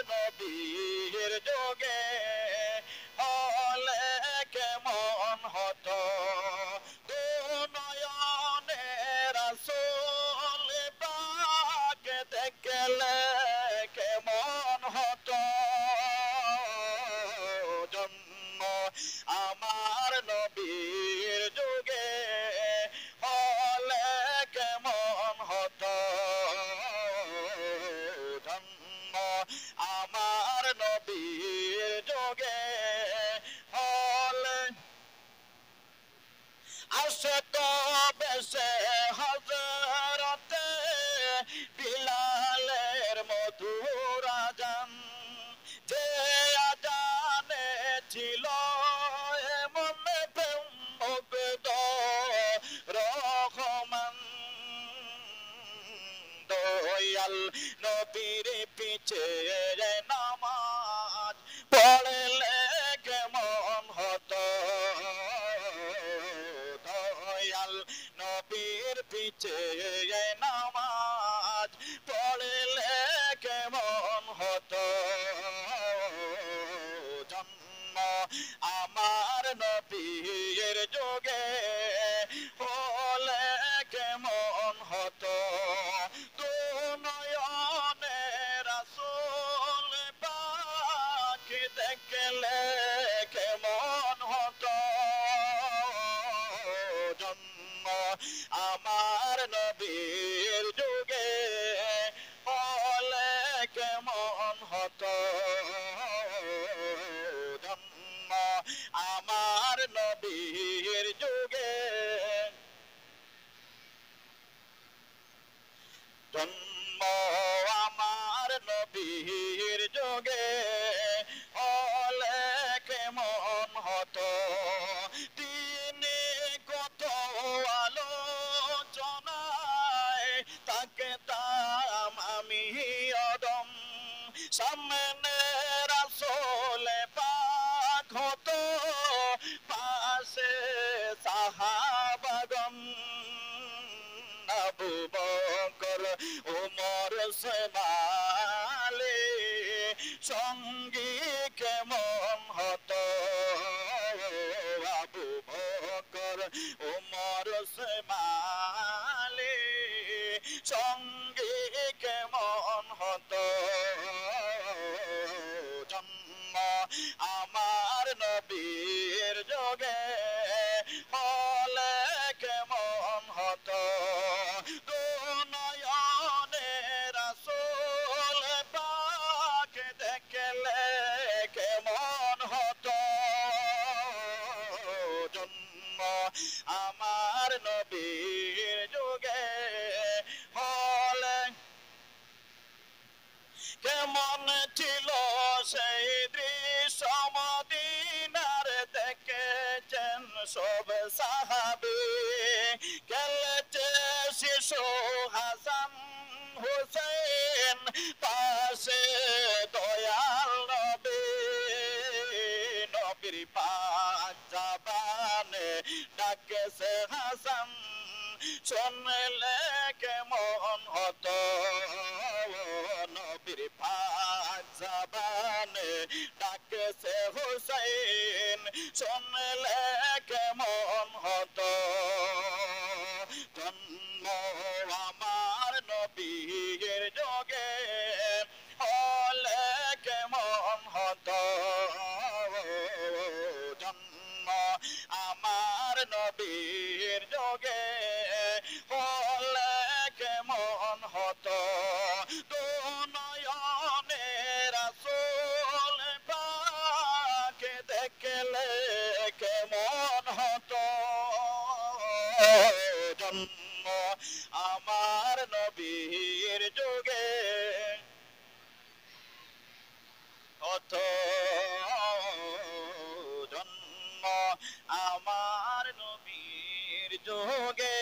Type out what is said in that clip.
নবীর যোগে হলে কেমন হতো নয়নে রাসূল পাক দেখলে কেমন হতো জন্ম আমার নবীর যুগে হলে কেমন হতো জন্ম আমার নবীর যুগে হলে আসে কবে সে হযরতে বিলালের মধুর আযান যে আযানে ছিল এমন প্রেম মুগ্ধ রহমান দয়াল নবীর পিছে নামাজ পড়লে কেমন হতো দয়াল নবীর পিছে নামাজ পড়লে কেমন হতো জন্ম আমার নবীর যুগে হলে কেমন হতো নয়নে রাসূল পাক দেখলে কেমন হতো জন্ম আমার নবীর যুগে হলে কেমন হতো জন্ম আমার নবীর যুগে জন্ম আমার নবীর যুগে হলে কেমন হতো তিনি কত আলোচনায় তাকে তাম আমি অদম সামনে রাসূল পাক হতো পাশে সাহাবাগণ আবু বকর ওমর ওসমানে সঙ্গী কেমন হতো আবু বকর ওমর ওসমানে সঙ্গী কেমন হতো জন্ম আমার নবীর যুগে হলে কেমন হতো নয়নে রাসূল পাক দেখলে কেমন হতো জন্ম আমার নবীর যুগে হলে কেমন ছিল সেই দৃশ্য মদিনার দেখেছেন সব সাহাবী খেলেছে শিশু হাসান হুসেন পাশে দয়াল নবী নবীর পাক জবানে ডাকেছে হাসান শুনলে কেমন হতো নবীর পাক জবানে ডাকেছে হুসাইন শুনলে কেমন হতো জন্ম আমার নবীর যুগে হলে কেমন হতো জন্ম আমার নবীর যুগে হলে কেমন হতো নয়নে রাসূল পাক দেখলে কেমন হতো জন্ম আমার নবীর যুগে হতো জন্ম আমার নবীর যুগে